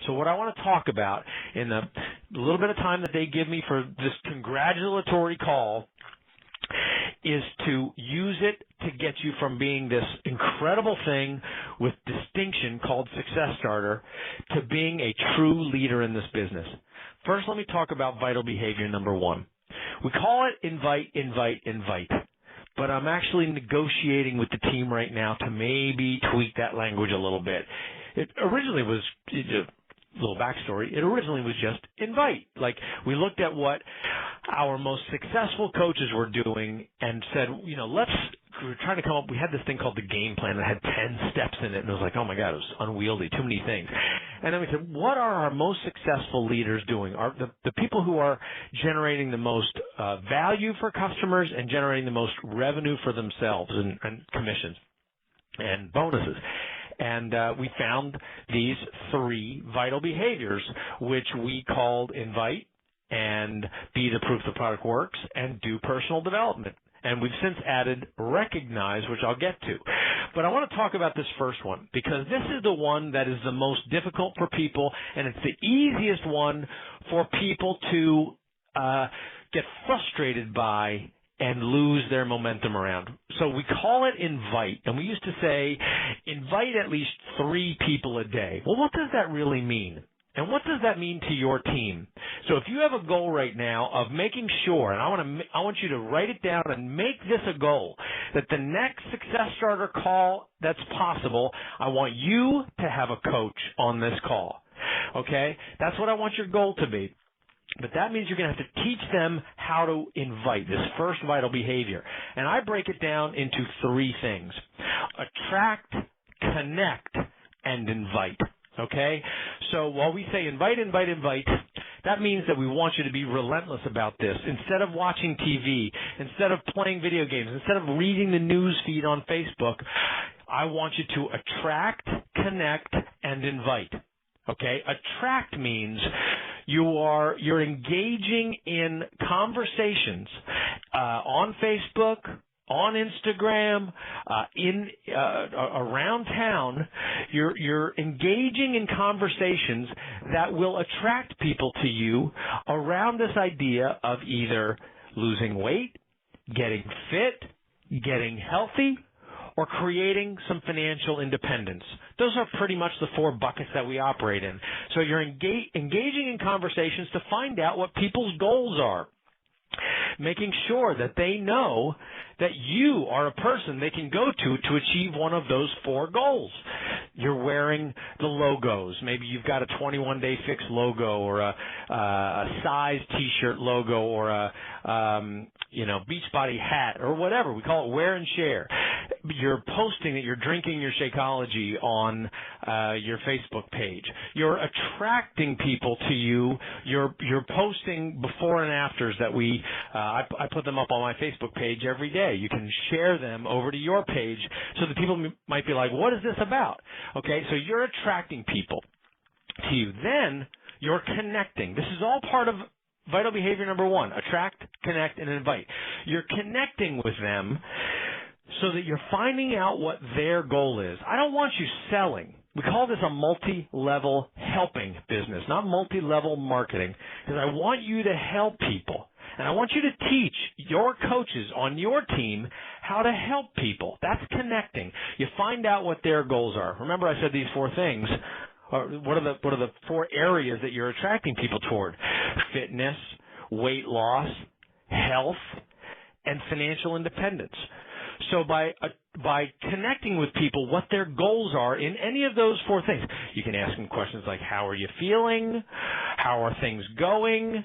So what I want to talk about in the little bit of time that they give me for this congratulatory call is to use it to get you from being this incredible thing with distinction called Success Starter to being a true leader in this business. First, let me talk about vital behavior number one. We call it invite, invite, invite. But I'm actually negotiating with the team right now to maybe tweak that language a little bit. It originally was, a little backstory, it originally was just invite. Like, we looked at what our most successful coaches were doing and said, we were trying to come up, we had this thing called the game plan that had 10 steps in it, and it was like, oh my God, it was unwieldy, too many things. And then we said, what are our most successful leaders doing? Are the people who are generating the most value for customers and generating the most revenue for themselves and commissions and bonuses. And we found these 3 vital behaviors, which we called invite and be the proof the product works and do personal development. And we've since added recognize, which I'll get to. But I want to talk about this first one because this is the one that is the most difficult for people, and it's the easiest one for people to get frustrated by and lose their momentum around. So we call it invite, and we used to say invite at least 3 people a day. Well, what does that really mean? And what does that mean to your team? So if you have a goal right now of making sure, and I want you to write it down and make this a goal, that the next Success Starter call that's possible, I want you to have a coach on this call. Okay? That's what I want your goal to be. But that means you're going to have to teach them how to invite, this first vital behavior. And I break it down into 3 things: attract, connect, and invite. Okay? So while we say invite, invite, invite, that means that we want you to be relentless about this. Instead of watching TV, instead of playing video games, instead of reading the news feed on Facebook, I want you to attract, connect, and invite. Okay? Attract means you're engaging in conversations on Facebook, on Instagram, around town. You're engaging in conversations that will attract people to you around this idea of either losing weight, getting fit, getting healthy, or creating some financial independence. Those are pretty much the 4 buckets that we operate in. So you're engaging in conversations to find out what people's goals are, making sure that they know that you are a person they can go to achieve one of those 4 goals. You're wearing the logos. Maybe you've got a 21-day fix logo or a size T-shirt logo or a Beachbody hat or whatever. We call it wear and share. You're posting that you're drinking your Shakeology on your Facebook page. You're attracting people to you. You're posting before and afters that I put them up on my Facebook page every day. You can share them over to your page so that people might be like, what is this about? Okay, so you're attracting people to you. Then you're connecting. This is all part of vital behavior number 1, attract, connect, and invite. You're connecting with them so that you're finding out what their goal is. I don't want you selling. We call this a multi-level helping business, not multi-level marketing, because I want you to help people. And I want you to teach your coaches on your team how to help people. That's connecting. You find out what their goals are. Remember I said these 4 things. What are the 4 areas that you're attracting people toward? Fitness, weight loss, health, and financial independence. So by connecting with people what their goals are in any of those 4 things, you can ask them questions like, how are you feeling? How are things going?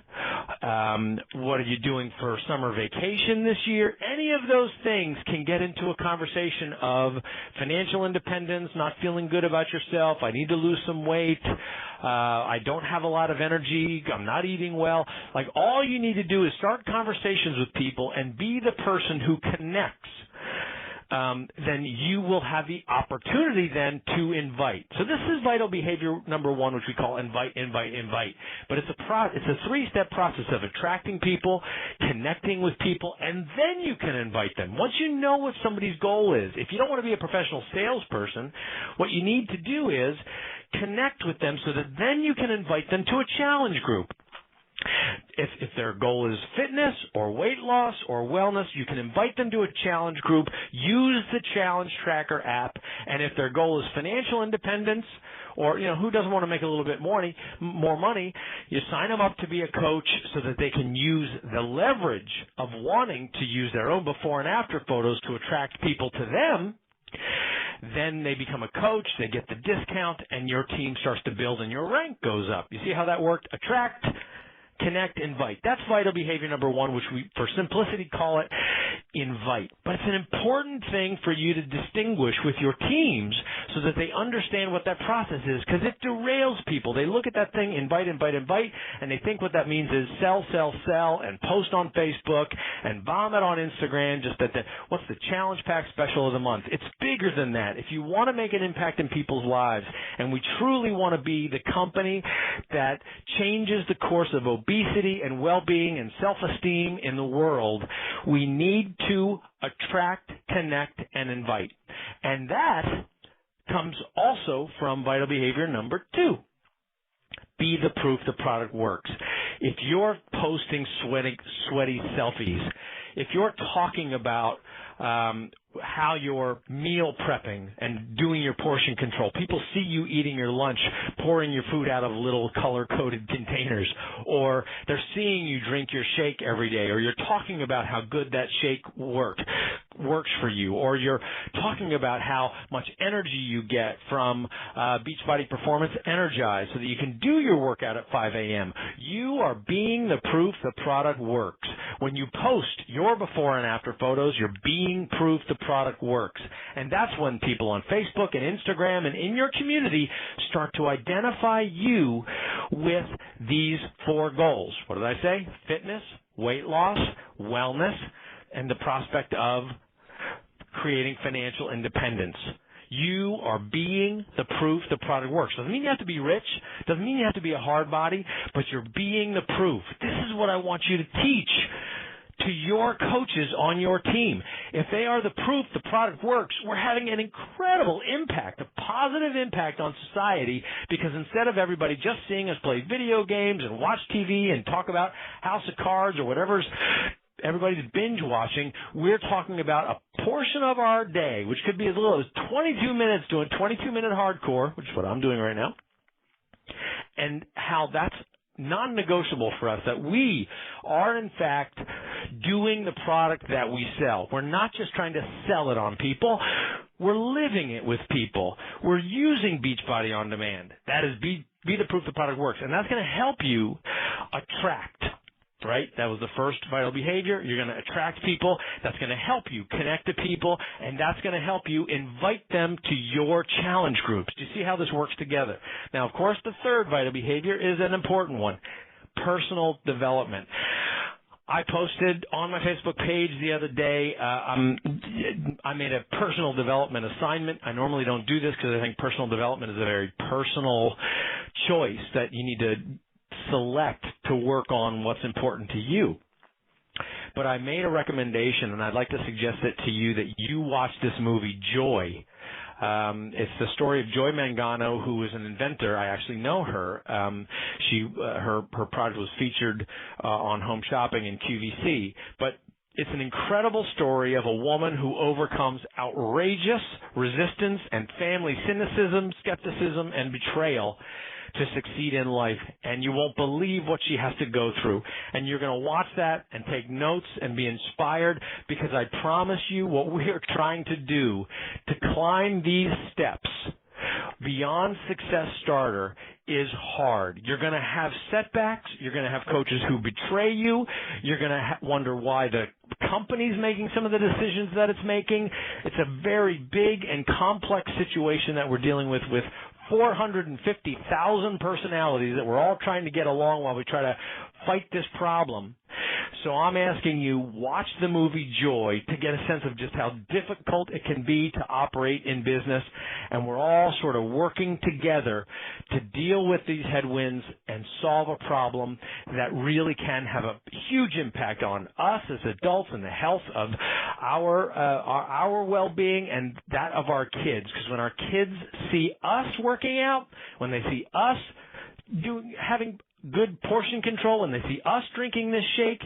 What are you doing for summer vacation this year? Any of those things can get into a conversation of financial independence, not feeling good about yourself, I need to lose some weight, I don't have a lot of energy, I'm not eating well. Like, all you need to do is start conversations with people and be the person who connects. Then you will have the opportunity then to invite. So this is vital behavior number 1, which we call invite, invite, invite. But it's a 3-step process of attracting people, connecting with people, and then you can invite them. Once you know what somebody's goal is, if you don't want to be a professional salesperson, what you need to do is connect with them so that then you can invite them to a challenge group. If their goal is fitness or weight loss or wellness, you can invite them to a challenge group, use the Challenge Tracker app, and if their goal is financial independence or, who doesn't want to make a little bit more money, you sign them up to be a coach so that they can use the leverage of wanting to use their own before and after photos to attract people to them. Then they become a coach, they get the discount, and your team starts to build and your rank goes up. You see how that worked? Attract, connect, invite. That's vital behavior number 1, which we, for simplicity, call it invite. But it's an important thing for you to distinguish with your teams so that they understand what that process is, because it derails people. They look at that thing, invite, invite, invite, and they think what that means is sell, sell, sell, and post on Facebook and bomb it on Instagram, just what's the challenge pack special of the month. It's bigger than that. If you want to make an impact in people's lives, and we truly want to be the company that changes the course of obesity and well-being and self-esteem in the world, we need to attract, connect, and invite. And that comes also from vital behavior number 2. Be the proof the product works. If you're posting sweaty selfies, if you're talking about how you're meal prepping and doing your portion control, people see you eating your lunch, pouring your food out of little color-coded containers, or they're seeing you drink your shake every day, or you're talking about how good that shake works for you, or you're talking about how much energy you get from Beachbody Performance Energize so that you can do your workout at 5 a.m. You are being the proof the product works. When you post your before and after photos, you're being proof the product works. And that's when people on Facebook and Instagram and in your community start to identify you with these 4 goals. What did I say? Fitness, weight loss, wellness, and the prospect of creating financial independence. You are being the proof the product works. Doesn't mean you have to be rich. Doesn't mean you have to be a hard body, but you're being the proof. This is what I want you to teach to your coaches on your team. If they are the proof the product works, we're having an incredible impact, a positive impact on society, because instead of everybody just seeing us play video games and watch TV and talk about House of Cards or whatever's everybody's binge watching, we're talking about a portion of our day, which could be as little as 22 minutes doing 22-minute hardcore, which is what I'm doing right now, and how that's non-negotiable for us, that we are in fact doing the product that we sell. We're not just trying to sell it on people. We're living it with people. We're using Beachbody on demand. That is be the proof the product works. And that's going to help you attract, right? That was the first vital behavior. You're going to attract people. That's going to help you connect to people, and that's going to help you invite them to your challenge groups. Do you see how this works together? Now, of course, the third vital behavior is an important one, personal development. I posted on my Facebook page the other day, I made a personal development assignment. I normally don't do this because I think personal development is a very personal choice that you need to select to work on what's important to you. But I made a recommendation, and I'd like to suggest it to you, that you watch this movie, Joy. It's the story of Joy Mangano, who is an inventor. I actually know her. Her product was featured on Home Shopping and QVC. But it's an incredible story of a woman who overcomes outrageous resistance and family cynicism, skepticism, and betrayal to succeed in life, and you won't believe what she has to go through. And you're going to watch that and take notes and be inspired, because I promise you what we are trying to do to climb these steps beyond Success Starter is hard. You're going to have setbacks. You're going to have coaches who betray you. You're going to wonder why the company's making some of the decisions that it's making. It's a very big and complex situation that we're dealing with 450,000 personalities that we're all trying to get along while we try to fight this problem. So I'm asking you, watch the movie Joy to get a sense of just how difficult it can be to operate in business. And we're all sort of working together to deal with these headwinds and solve a problem that really can have a huge impact on us as adults and the health of our well-being and that of our kids. Because when our kids see us working out, when they see us having good portion control, and they see us drinking this shake,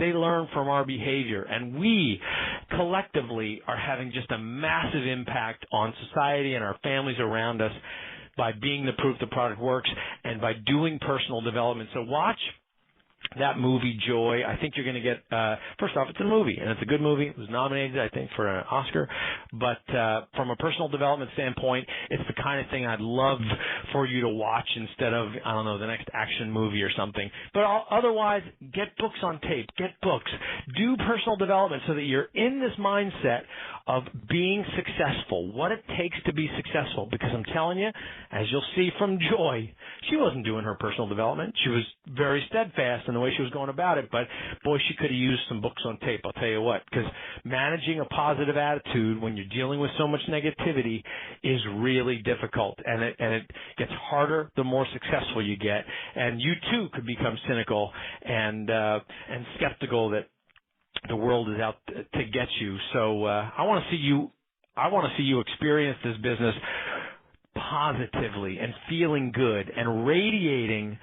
they learn from our behavior. And we collectively are having just a massive impact on society and our families around us by being the proof the product works and by doing personal development. So watch that movie Joy. I think you're going to get, first off, it's a movie, and it's a good movie. It was nominated, I think, for an Oscar. But from a personal development standpoint, it's the kind of thing I'd love for you to watch instead of, I don't know, the next action movie or something. But otherwise, get books on tape. Get books. Do personal development so that you're in this mindset of being successful, what it takes to be successful. Because I'm telling you, as you'll see from Joy, she wasn't doing her personal development. She was very steadfast in the way she was going about it, but boy, she could have used some books on tape, I'll tell you what, because managing a positive attitude when you're dealing with so much negativity is really difficult, and it gets harder the more successful you get, and you too could become cynical and skeptical that the world is out to get you. So I want to see you experience this business positively and feeling good and radiating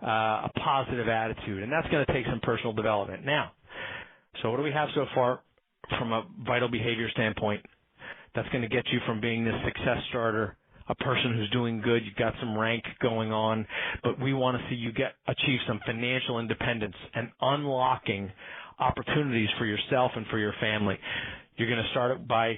a positive attitude, and that's going to take some personal development. Now, so what do we have so far from a vital behavior standpoint? That's going to get you from being this success starter, a person who's doing good, you've got some rank going on, but we want to see you achieve some financial independence and unlocking opportunities for yourself and for your family. You're going to start it by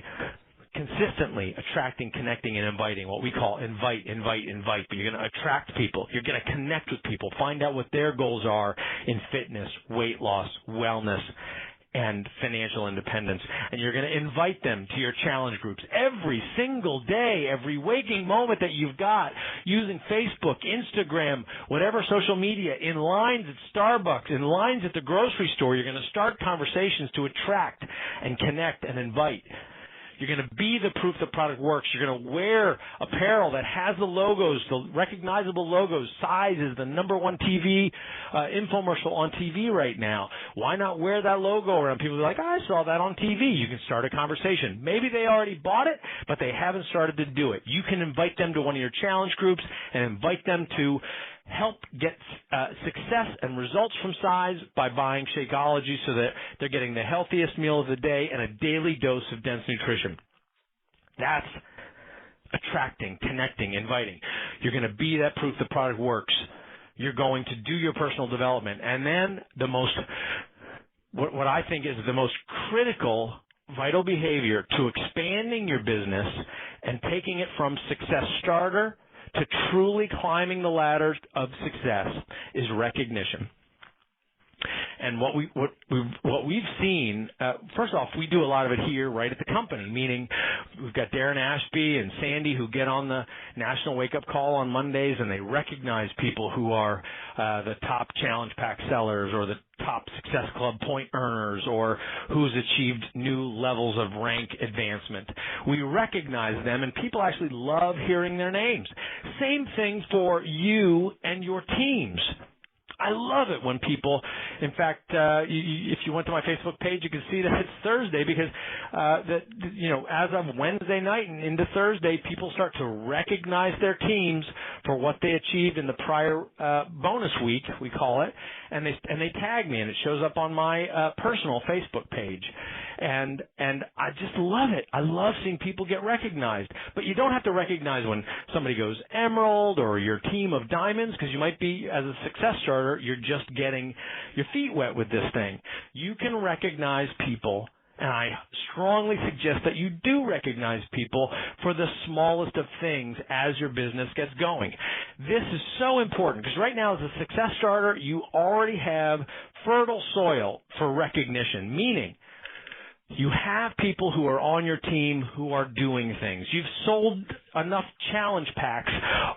consistently attracting, connecting, and inviting, what we call invite. But you're going to attract people. You're going to connect with people, find out what their goals are in fitness, weight loss, wellness, and financial independence. And you're going to invite them to your challenge groups every single day, every waking moment that you've got, using Facebook, Instagram, whatever social media, in lines at Starbucks, in lines at the grocery store. You're going to start conversations to attract and connect and invite. You're going to be the proof the product works. You're going to wear apparel that has the logos, the recognizable logos. Size is the number one TV infomercial on TV right now. Why not wear that logo around? People are like, I saw that on TV. You can start a conversation. Maybe they already bought it, but they haven't started to do it. You can invite them to one of your challenge groups and invite them to help get success and results from size by buying Shakeology so that they're getting the healthiest meal of the day and a daily dose of dense nutrition. That's attracting, connecting, inviting. You're going to be that proof the product works. You're going to do your personal development. And then what I think is the most critical vital behavior to expanding your business and taking it from success starter to truly climbing the ladder of success is recognition. And what we've seen, first off, we do a lot of it here right at the company, meaning we've got Darren Ashby and Sandy who get on the National Wake Up Call on Mondays, and they recognize people who are the top challenge pack sellers or the top Success Club point earners or who's achieved new levels of rank advancement. We recognize them, and people actually love hearing their names. Same thing for you and your teams. I love it when people, in fact, if you went to my Facebook page, you can see that it's Thursday because, as of Wednesday night and into Thursday, people start to recognize their teams for what they achieved in the prior bonus week, we call it, and they tag me, and it shows up on my personal Facebook page. And I just love it. I love seeing people get recognized. But you don't have to recognize when somebody goes emerald or your team of diamonds, because you might be, as a success starter, you're just getting your feet wet with this thing. You can recognize people, and I strongly suggest that you do recognize people for the smallest of things as your business gets going. This is so important because right now as a success starter, you already have fertile soil for recognition, meaning you have people who are on your team who are doing things. You've sold enough challenge packs.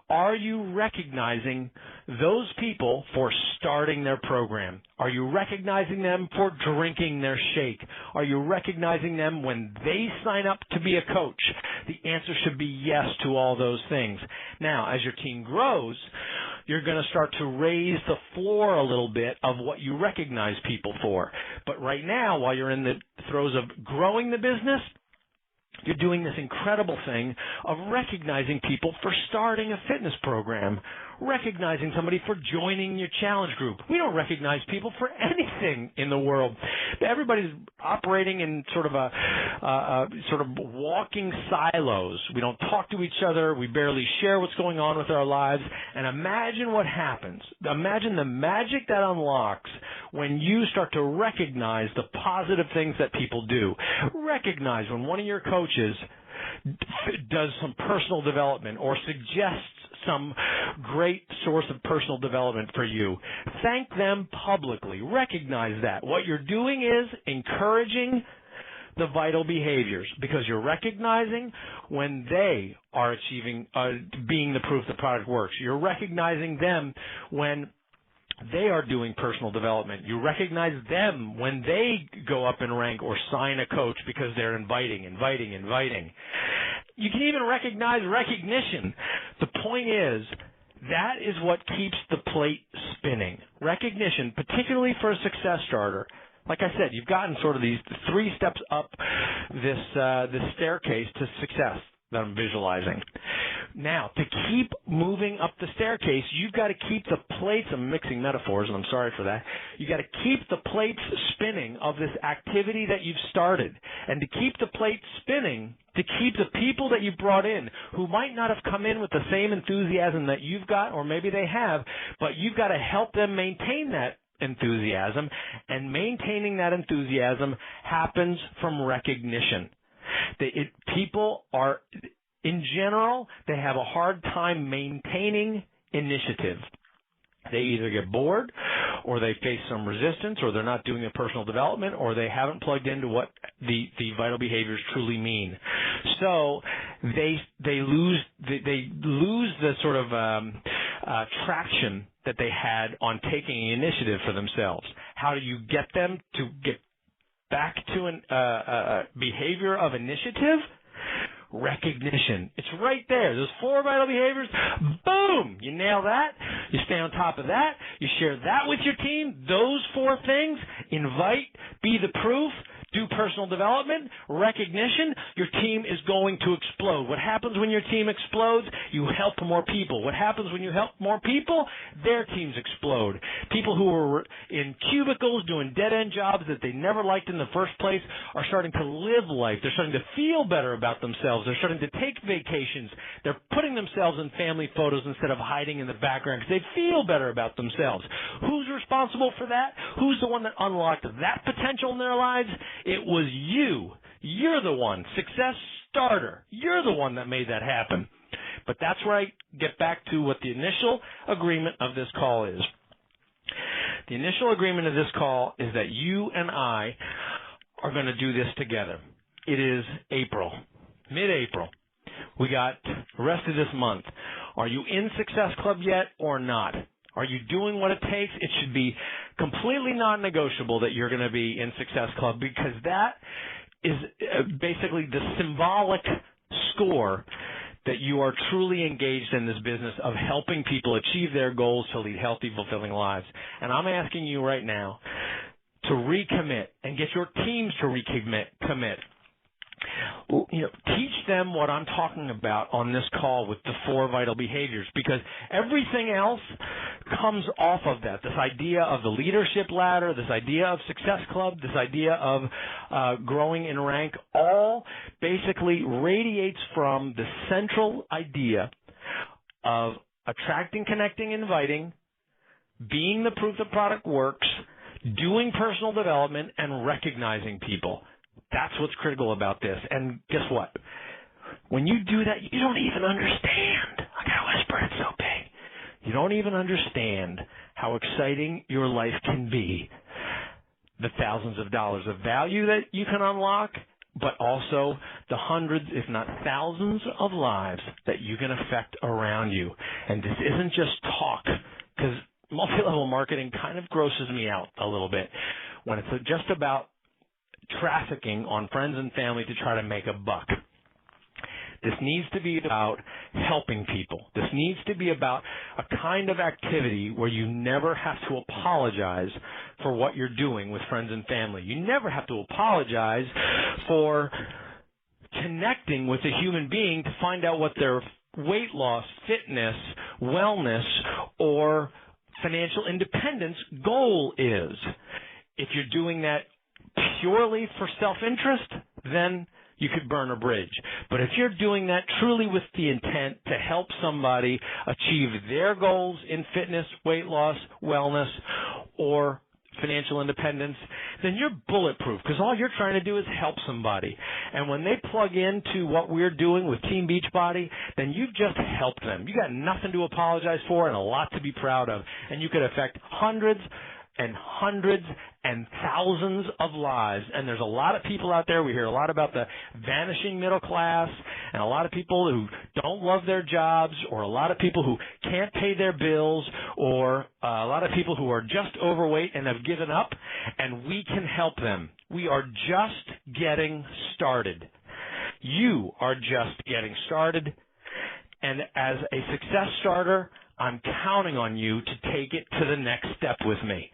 Are you recognizing those people for starting their program? Are you recognizing them for drinking their shake? Are you recognizing them when they sign up to be a coach? The answer should be yes to all those things. Now, as your team grows, you're going to start to raise the floor a little bit of what you recognize people for. But right now, while you're in the throes of growing the business, you're doing this incredible thing of recognizing people for starting a fitness program, recognizing somebody for joining your challenge group. We don't recognize people for anything in the world. Everybody's operating in sort of walking silos. We don't talk to each other. We barely share what's going on with our lives. And imagine what happens. Imagine the magic that unlocks when you start to recognize the positive things that people do. Recognize when one of your coaches does some personal development or suggests some great source of personal development for you. Thank them publicly. Recognize that. What you're doing is encouraging the vital behaviors because you're recognizing when they are achieving, being the proof the product works. You're recognizing them when they are doing personal development. You recognize them when they go up in rank or sign a coach because they're inviting. You can even recognize recognition. The point is, that is what keeps the plate spinning. Recognition, particularly for a success starter. Like I said, you've gotten sort of these 3 steps up this staircase to success that I'm visualizing. Now, to keep moving up the staircase, you've got to keep the plates, I'm mixing metaphors and I'm sorry for that, you've got to keep the plates spinning of this activity that you've started. And to keep the plates spinning, to keep the people that you've brought in who might not have come in with the same enthusiasm that you've got, or maybe they have, but you've got to help them maintain that enthusiasm, and maintaining that enthusiasm happens from recognition. People are, in general, they have a hard time maintaining initiative. They either get bored, or they face some resistance, or they're not doing their personal development, or they haven't plugged into what the vital behaviors truly mean. So they lose the sort of traction that they had on taking initiative for themselves. How do you get them to get back to a behavior of initiative? Recognition. It's right there. Those 4 vital behaviors, boom, you nail that. You stay on top of that. You share that with your team. Those 4 things, invite, be the proof, do personal development, recognition, your team is going to explode. What happens when your team explodes? You help more people. What happens when you help more people? Their teams explode. People who were in cubicles doing dead-end jobs that they never liked in the first place are starting to live life. They're starting to feel better about themselves. They're starting to take vacations. They're putting themselves in family photos instead of hiding in the background because they feel better about themselves. Who's responsible for that? Who's the one that unlocked that potential in their lives? It was you. You're the one. Success starter. You're the one that made that happen. But that's where I get back to what the initial agreement of this call is. The initial agreement of this call is that you and I are going to do this together. It is April, mid-April. We got the rest of this month. Are you in Success Club yet or not? Are you doing what it takes? It should be completely non-negotiable that you're going to be in Success Club, because that is basically the symbolic score that you are truly engaged in this business of helping people achieve their goals to lead healthy, fulfilling lives. And I'm asking you right now to recommit and get your teams to commit. Teach them what I'm talking about on this call with the 4 vital behaviors, because everything else comes off of that. This idea of the leadership ladder, this idea of Success Club, this idea of growing in rank, all basically radiates from the central idea of attracting, connecting, inviting, being the proof the product works, doing personal development, and recognizing people. That's what's critical about this. And guess what? When you do that, you don't even understand. I got to whisper, it's so big. You don't even understand how exciting your life can be. The thousands of dollars of value that you can unlock, but also the hundreds, if not thousands, of lives that you can affect around you. And this isn't just talk, because multi-level marketing kind of grosses me out a little bit when it's just about trafficking on friends and family to try to make a buck. This needs to be about helping people. This needs to be about a kind of activity where you never have to apologize for what you're doing with friends and family. You never have to apologize for connecting with a human being to find out what their weight loss, fitness, wellness, or financial independence goal is. If you're doing that purely for self-interest, then you could burn a bridge. But if you're doing that truly with the intent to help somebody achieve their goals in fitness, weight loss, wellness, or financial independence, then you're bulletproof because all you're trying to do is help somebody. And when they plug into what we're doing with Team Beachbody, then you've just helped them. You got nothing to apologize for and a lot to be proud of. And you could affect hundreds and hundreds and thousands of lives. And there's a lot of people out there. We hear a lot about the vanishing middle class and a lot of people who don't love their jobs, or a lot of people who can't pay their bills, or a lot of people who are just overweight and have given up, and we can help them. We are just getting started. You are just getting started. And as a success starter, I'm counting on you to take it to the next step with me.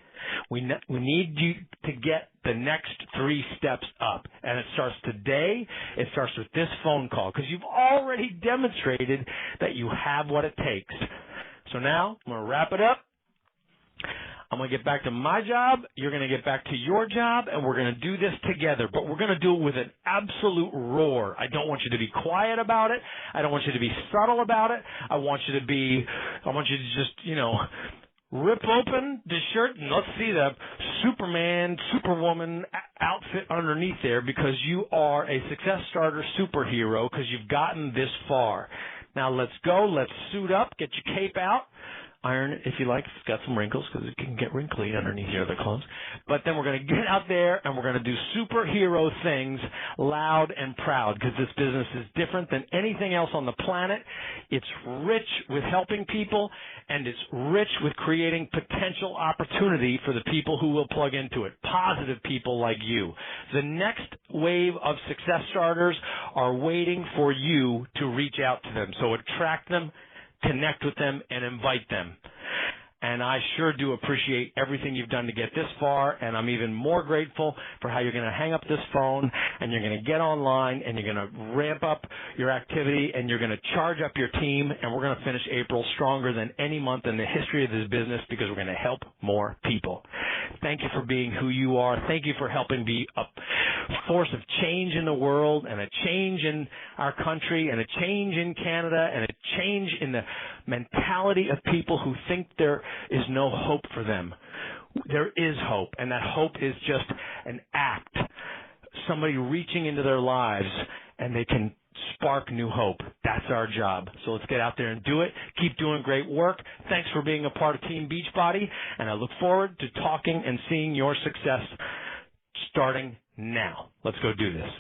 We need you to get the next 3 steps up. And it starts today. It starts with this phone call because you've already demonstrated that you have what it takes. So now I'm going to wrap it up. I'm going to get back to my job. You're going to get back to your job, and we're going to do this together. But we're going to do it with an absolute roar. I don't want you to be quiet about it. I don't want you to be subtle about it. I want you to just, rip open the shirt and let's see the Superman, Superwoman outfit underneath there, because you are a success starter superhero because you've gotten this far. Now let's go. Let's suit up. Get your cape out. Iron it if you like. It's got some wrinkles because it can get wrinkly underneath your other clothes. But then we're going to get out there and we're going to do superhero things loud and proud, because this business is different than anything else on the planet. It's rich with helping people, and it's rich with creating potential opportunity for the people who will plug into it, positive people like you. The next wave of success starters are waiting for you to reach out to them. So attract them, connect with them, and invite them. And I sure do appreciate everything you've done to get this far, and I'm even more grateful for how you're going to hang up this phone and you're going to get online and you're going to ramp up your activity and you're going to charge up your team, and we're going to finish April stronger than any month in the history of this business, because we're going to help more people. Thank you for being who you are. Thank you for helping be a force of change in the world, and a change in our country, and a change in Canada, and a change in the mentality of people who think there is no hope for them. There is hope, and that hope is just an act, somebody reaching into their lives, and they can spark new hope. That's our job. So let's get out there and do it. Keep doing great work. Thanks for being a part of Team Beachbody, and I look forward to talking and seeing your success starting now. Let's go do this.